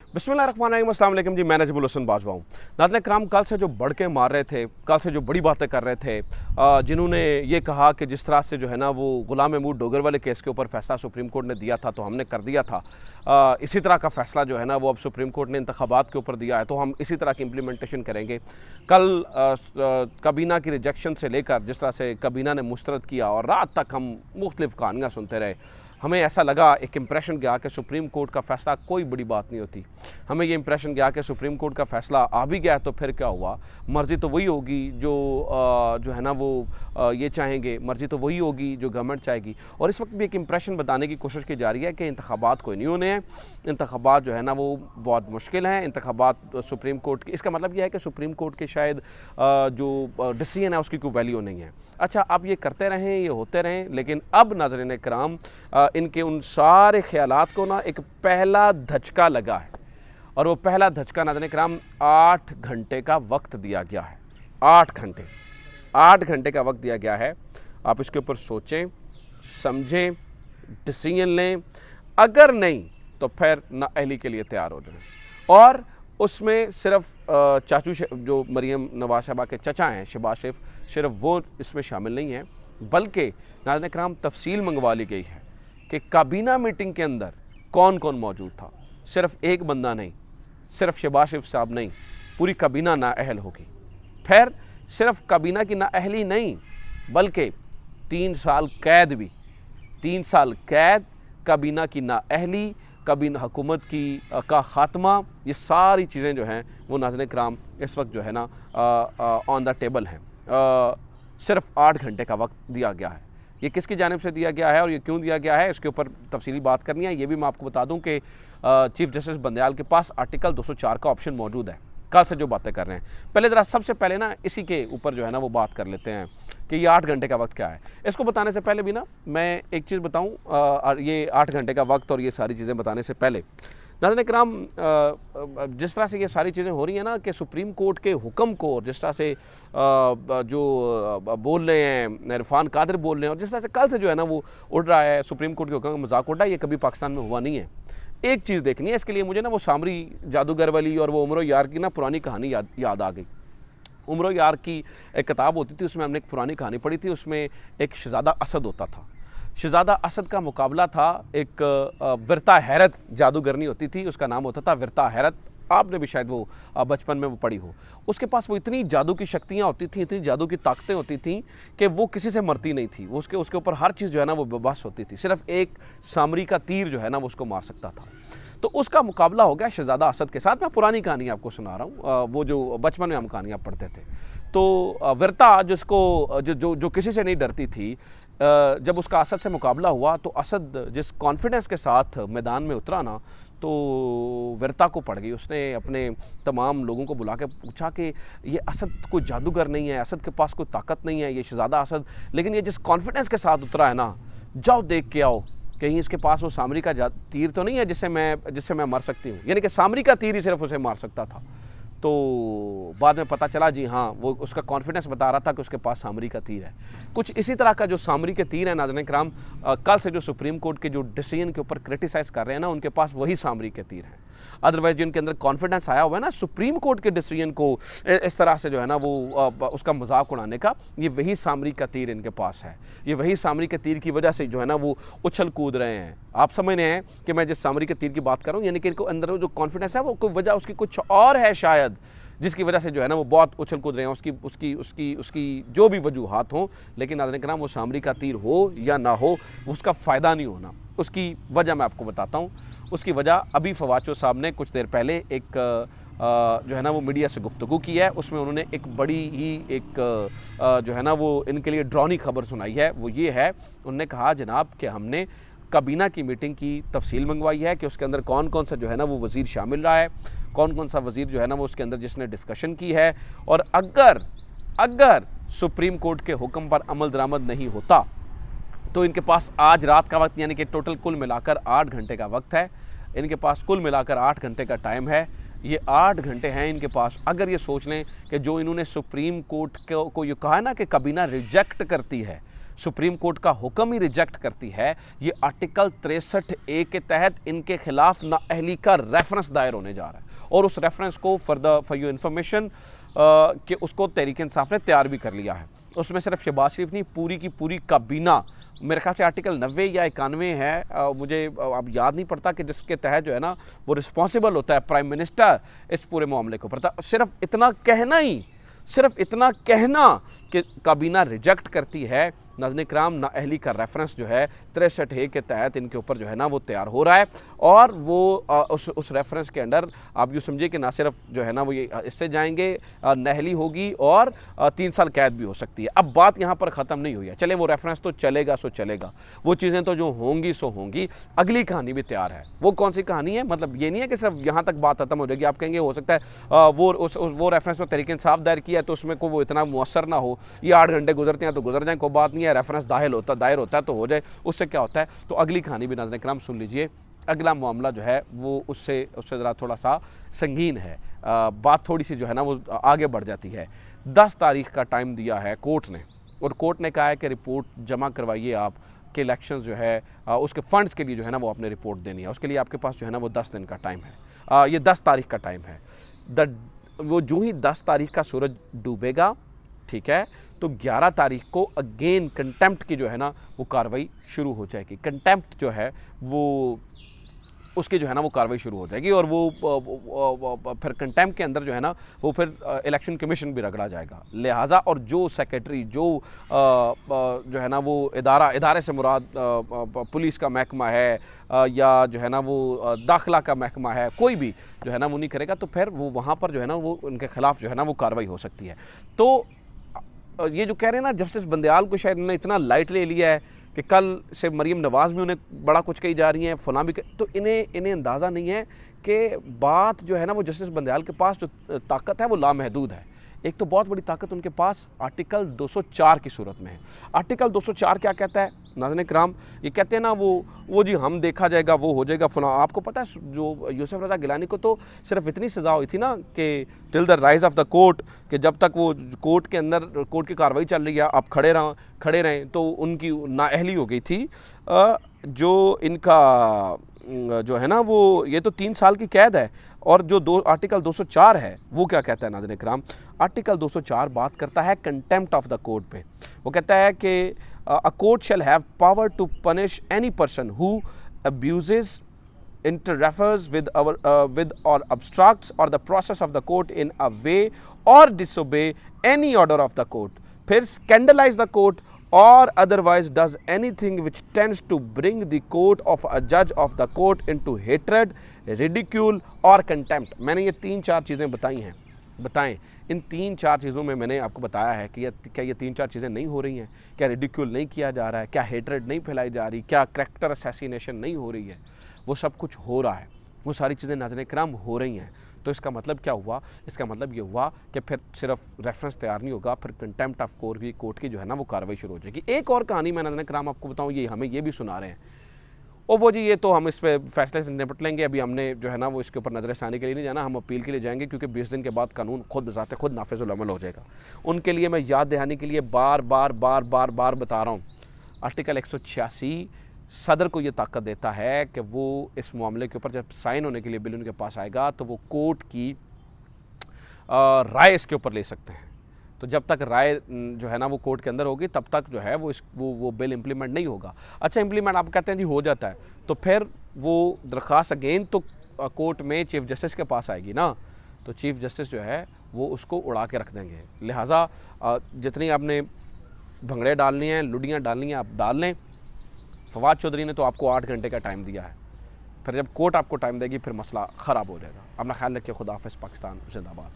बिस्मिल्लाहिर्रहमानिर्रहीम, अस्सलाम वालेकुम जी। मैं नजीबुल हसन बाजवा हूँ। नाज़रीन कराम, कल से जो बढ़ के मार रहे थे, कल से जो बड़ी बातें कर रहे थे, जिन्होंने ये कहा कि जिस तरह से जो है ना वो ग़ुलाम महमूद डोगर वाले केस के ऊपर फ़ैसला सुप्रीम कोर्ट ने दिया था तो हमने कर दिया था, इसी तरह का फ़ैसला जो है ना वो अब सुप्रीम कोर्ट ने इंतखाबात के ऊपर दिया है तो हम इसी तरह की इम्प्लीमेंटेशन करेंगे। कल काबीना की रिजेक्शन से लेकर जिस तरह से काबीना ने मुस्तरद किया और रात तक हम मुख्तलिफ़ कहानियाँ सुनते रहे, हमें ऐसा लगा, एक इम्प्रेशन गया कि सुप्रीम कोर्ट का फ़ैसला कोई बड़ी बात नहीं होती। हमें ये इम्प्रेशन गया कि सुप्रीम कोर्ट का फ़ैसला आ भी गया तो फिर क्या हुआ, मर्ज़ी तो वही होगी जो है ना वो ये चाहेंगे, मर्ज़ी तो वही होगी जो गवर्नमेंट चाहेगी। और इस वक्त भी एक इम्प्रेशन बताने की कोशिश की जा रही है कि इंतखाबात कोई नहीं होने हैं, इंतखाबात जो है ना वो बहुत मुश्किल हैं, इंतखाबात सुप्रीम कोर्ट की। इसका मतलब यह है कि सुप्रीम कोर्ट के शायद जो डिसीजन है उसकी कोई वैल्यू नहीं है। अच्छा, अब ये करते रहें, ये होते रहें, लेकिन अब नाज़रीन कराम इनके उन सारे ख़यालात को ना एक पहला धचका लगा है और वो पहला धचका नाज़रीन कराम 8 घंटे का वक्त दिया गया है। 8 घंटे का वक्त दिया गया है। आप इसके ऊपर सोचें, समझें, डिसीजन लें। अगर नहीं तो फिर नाअहली के लिए तैयार हो जाएं। और उसमें सिर्फ चाचू जो मरीम नवाज साहबा के चचा हैं शहबाज शरीफ, सिर्फ वो इसमें शामिल नहीं हैं, बल्कि नाज़रीन कराम तफसील मंगवा ली गई है कि काबीना मीटिंग के अंदर कौन कौन मौजूद था। सिर्फ एक बंदा नहीं, सिर्फ शहबाज शरीफ साहब नहीं, पूरी काबीना नाअहल होगी। फिर सिर्फ काबीना की नाअहली नहीं, बल्कि 3 साल कैद भी, 3 साल कैद, काबीना की नाअहली, काबीना हुकूमत की का ख़ात्मा, ये सारी चीज़ें जो हैं वो नाज़रीन कराम इस वक्त जो है ना ऑन द टेबल हैं। सिर्फ 8 घंटे का वक्त दिया गया है। ये किसकी जानिब से दिया गया है और ये क्यों दिया गया है, इसके ऊपर तफसीली बात करनी है। ये भी मैं आपको बता दूं कि चीफ जस्टिस बंदयाल के पास आर्टिकल 204 का ऑप्शन मौजूद है कल से जो बातें कर रहे हैं। पहले ज़रा सबसे पहले ना इसी के ऊपर जो है ना वो बात कर लेते हैं कि ये 8 घंटे का वक्त क्या है। इसको बताने से पहले भी ना मैं एक चीज़ बताऊँ, ये 8 घंटे का वक्त और ये सारी चीज़ें बताने से पहले नाज़रीन कराम, जिस तरह से ये सारी चीज़ें हो रही हैं ना कि सुप्रीम कोर्ट के हुक्म को जिस तरह से जो बोल रहे हैं इरफान कादिर बोल रहे हैं और जिस तरह से कल से जो है ना वो उड़ रहा है, सुप्रीम कोर्ट के हुक्म का मजाक उड़ रहा है, ये कभी पाकिस्तान में हुआ नहीं है। एक चीज़ देखनी है, इसके लिए मुझे ना वो सामरी जादूगर वाली और वो उमरो यार की ना पुरानी कहानी याद आ गई। उमरो यार की एक किताब होती थी, उसमें हमने एक पुरानी कहानी पढ़ी थी। उसमें एक शहज़ादा असद होता था। शहज़ादा असद का मुकाबला था एक विरता हैरत जादूगरनी होती थी, उसका नाम होता था विरता हैरत। आपने भी शायद वो बचपन में वो पढ़ी हो। उसके पास वो इतनी जादू की शक्तियाँ होती थी, इतनी जादू की ताकतें होती थी कि वो किसी से मरती नहीं थी। वो उसके ऊपर हर चीज़ जो है ना वो बस होती थी। सिर्फ एक सामरी का तीर जो है ना वो उसको मार सकता था। तो उसका मुकाबला हो गया शहज़ादा असद के साथ। मैं पुरानी कहानी आपको सुना रहा हूँ, वो जो बचपन में हम कहानियाँ पढ़ते थे। तो विरता जिसको जो किसी से नहीं डरती थी, जब उसका असद से मुकाबला हुआ तो असद जिस कॉन्फिडेंस के साथ मैदान में उतरा ना, तो विरता को पड़ गई। उसने अपने तमाम लोगों को बुला के पूछा कि ये असद कोई जादूगर नहीं है, असद के पास कोई ताकत नहीं है, ये शहज़ादा असद, लेकिन ये जिस कॉन्फिडेंस के साथ उतरा है ना, जाओ देख के आओ कहीं इसके पास वो सामरी का तीर तो नहीं है जिससे मैं मर सकती हूँ। यानी कि सामरी का तीर ही सिर्फ उसे मार सकता था। तो बाद में पता चला जी हाँ, वो उसका कॉन्फिडेंस बता रहा था कि उसके पास सामरी का तीर है। कुछ इसी तरह का जो सामरी के तीर है नाज़रीन कराम, कल से जो सुप्रीम कोर्ट के जो डिसीजन के ऊपर क्रिटिसाइज़ कर रहे हैं ना, उनके पास वही सामरी के तीर हैं। अदरवाइज़ जिनके अंदर कॉन्फिडेंस आया हुआ है ना सुप्रीम कोर्ट के डिसीजन को इस तरह से जो है ना वो उसका मजाक उड़ाने का, ये वही सामरी का तीर इनके पास है। ये वही सामरी के तीर की वजह से जो है ना वो उछल कूद रहे हैं। आप समझ रहे हैं कि मैं जिस सामरी के तीर की बात कर रहा हूँ, यानी कि इनको अंदर जो कॉन्फिडेंस है वो कोई वजह उसकी कुछ और है शायद, जिसकी वजह से जो है ना वो बहुत उछल कूद रहे हैं। उसकी जो भी वजूहात हों, लेकिन नाज़रीन कराम वो सामरी का तीर हो या ना हो, उसका फ़ायदा नहीं होना। उसकी वजह मैं आपको बताता हूँ। उसकी वजह अभी फवाद चौधरी साहब ने कुछ देर पहले एक जो है ना वो मीडिया से गुफ्तगू की है। उसमें उन्होंने एक बड़ी ही एक जो है ना वो इनके लिए ड्रॉनी खबर सुनाई है। वो ये है, उन्होंने कहा जनाब कि हमने काबीना की मीटिंग की तफसील मंगवाई है कि उसके अंदर कौन कौन सा जो है ना वो वज़ीर शामिल रहा है, कौन कौन सा वज़ीर जो है ना वो उसके अंदर जिसने डिस्कशन की है, और अगर सुप्रीम कोर्ट के हुक्म पर अमल दरामद नहीं होता तो इनके पास आज रात का वक्त, यानी कि टोटल कुल मिलाकर 8 घंटे का वक्त है। इनके पास कुल मिलाकर 8 घंटे का टाइम है। ये 8 घंटे हैं इनके पास। अगर ये सोच लें कि जो इन्होंने सुप्रीम कोर्ट को ये कहा है ना कि काबीना रिजेक्ट करती है, सुप्रीम कोर्ट का हुक्म ही रिजेक्ट करती है, ये आर्टिकल 63A के तहत इनके खिलाफ नाअहली का रेफरेंस दायर होने जा रहा है। और उस रेफरेंस को फॉर योर इन्फॉर्मेशन कि उसको तहरीक इंसाफ ने तैयार भी कर लिया है। उसमें सिर्फ शहबाज शरीफ नहीं, पूरी की पूरी काबीना, मेरे ख्याल से आर्टिकल 90 या 91 है, मुझे अब याद नहीं पड़ता, कि जिसके तहत जो है ना वो रिस्पॉन्सिबल होता है प्राइम मिनिस्टर इस पूरे मामले को। पता सिर्फ इतना कहना कि काबीना रिजेक्ट करती है, नाज़रीन इकराम, नाअहली का रेफरेंस जो है 63A के तहत इनके ऊपर जो है ना वो तैयार हो रहा है। और वो उस रेफरेंस के अंडर आप यूँ समझिए कि ना सिर्फ जो है ना वो ये इससे जाएंगे, नाअहली होगी और 3 साल कैद भी हो सकती है। अब बात यहाँ पर ख़त्म नहीं हुई है, चले वो रेफरेंस तो चलेगा सो चलेगा, वो चीज़ें तो जो होंगी सो होंगी। अगली कहानी भी तैयार है। वो कौन सी कहानी है? मतलब ये नहीं है कि सिर्फ यहाँ तक बात ख़त्म हो जाएगी। आप कहेंगे हो सकता है वो रेफरेंस तो तहरीक इंसाफ दायर किया है तो उसमें को वो इतना मुअस्सर ना हो, ये 8 घंटे गुजरते हैं तो गुजर जाएँ, कोई बात नहीं है, रेफरेंस दायर होता है तो हो जाए, उससे क्या होता है। तो अगली कहानी भी नाज़रीन इकराम सुन लीजिए। अगला मामला जो है वो उससे ज़रा थोड़ा सा संगीन है। बात थोड़ी सी जो है ना वो आगे बढ़ जाती है। 10 तारीख का टाइम दिया है कोर्ट ने, और कोर्ट ने कहा है कि रिपोर्ट जमा करवाइए आप, कि इलेक्शंस जो है उसके फंड्स के लिए जो है ना वो आपने रिपोर्ट देनी है। उसके लिए आपके पास जो है ना वो 10 दिन का टाइम है। ये 10 तारीख का टाइम है। वो जो ही 10 तारीख का सूरज डूबेगा, ठीक है, तो 11 तारीख को अगेन कंटेम्प्ट की जो है ना वो कार्रवाई शुरू हो जाएगी। कंटेम्प्ट जो है वो उसकी जो है ना वो कार्रवाई शुरू हो जाएगी, और वो फिर कंटेम्प्ट के अंदर जो है ना वो फिर इलेक्शन कमीशन भी रगड़ा जाएगा। लिहाजा और जो सेक्रेटरी जो है ना वो इदारे से मुराद पुलिस का महकमा है या जो है ना वो दाखिला का महकमा है, कोई भी जो है ना वो नहीं करेगा, तो फिर वो वहाँ पर जो है ना वो उनके खिलाफ जो है ना वो कार्रवाई हो सकती है। तो ये जो कह रहे हैं ना जस्टिस बंदयाल को शायद उन्होंने इतना लाइट ले लिया है कि कल से मरीम नवाज़ भी उन्हें बड़ा कुछ कही जा रही हैं, फलां भी, तो इन्हें अंदाज़ा नहीं है कि बात जो है ना वो जस्टिस बंदयाल के पास जो ताकत है वो लामहदूद है। एक तो बहुत बड़ी ताकत उनके पास आर्टिकल 204 की सूरत में है। आर्टिकल 204 क्या कहता है नाज़रीन इकराम? ये कहते हैं ना वो जी हम देखा जाएगा, वो हो जाएगा फलां। आपको पता है जो यूसुफ रज़ा गिलानी को तो सिर्फ इतनी सज़ा हुई थी ना कि till the rise of the court, कि जब तक वो कोर्ट के अंदर कोर्ट की कार्रवाई चल रही है आप खड़े रहें, तो उनकी नाअहली हो गई थी। जो इनका जो है ना वो ये तो 3 साल की कैद है। और जो आर्टिकल 204 है वो क्या कहता है नाज़रीन इकराम? आर्टिकल 204 बात करता है कंटेम्प्ट ऑफ द कोर्ट पे। वो कहता है कि a court shall have power to punish any person who abuses, interferes with or obstructs or the process of the court in a way or disobey any order of the court, फिर scandalize the court or otherwise does anything which tends to bring the court of a judge of the court into hatred, ridicule और contempt। मैंने ये 3-4 चीज़ें बताएं। इन 3-4 चीज़ों में मैंने आपको बताया है कि क्या ये 3-4 चीज़ें नहीं हो रही हैं? क्या रिडिक्यूल नहीं किया जा रहा है? क्या हेट्रेड नहीं फैलाई जा रही? क्या करैक्टर असैसिनेशन नहीं हो रही है? वो सब कुछ हो रहा है, वो सारी चीज़ें नाज़रीन इकराम हो रही हैं। तो इसका मतलब क्या हुआ? इसका मतलब ये हुआ कि फिर सिर्फ रेफरेंस तैयार नहीं होगा, फिर कंटेम्प्ट ऑफ कोर्ट की जो है ना वो कार्रवाई शुरू हो जाएगी। एक और कहानी मैं नाज़रीन इकराम आपको बताऊँ, ये हमें ये भी सुना रहे हैं, और वो जी ये तो हम इस पर फैसले से निपट लेंगे, अभी हमने जो है ना वो इसके ऊपर नज़रसानी के लिए नहीं जाना, हम अपील के लिए जाएंगे, क्योंकि 20 दिन के बाद कानून खुद नाफिजुल अमल हो जाएगा। उनके लिए मैं याद दहानी के लिए बार बार बता रहा हूँ, आर्टिकल 186 सदर को ये ताकत देता है कि वो इस मामले के ऊपर जब साइन होने के लिए बिल उनके पास आएगा तो वो कोर्ट की राय इसके ऊपर ले सकते हैं। तो जब तक राय जो है ना वो कोर्ट के अंदर होगी तब तक जो है वो बिल इम्प्लीमेंट नहीं होगा। अच्छा, इम्प्लीमेंट आप कहते हैं जी हो जाता है, तो फिर वो दरख्वास्त अगेन तो कोर्ट में चीफ जस्टिस के पास आएगी ना, तो चीफ जस्टिस जो है वो उसको उड़ा के रख देंगे। लिहाजा जितनी आपने भंगड़े डालनी हैं, लुडियाँ डालनी हैं, आप डाल लें। फवाद चौधरी ने तो आपको 8 घंटे का टाइम दिया है, फिर जब कोर्ट आपको टाइम देगी फिर मसला ख़राब हो जाएगा। अपना ख्याल रखिए। खुदा हाफ़िज़। पाकिस्तान जिंदाबाद।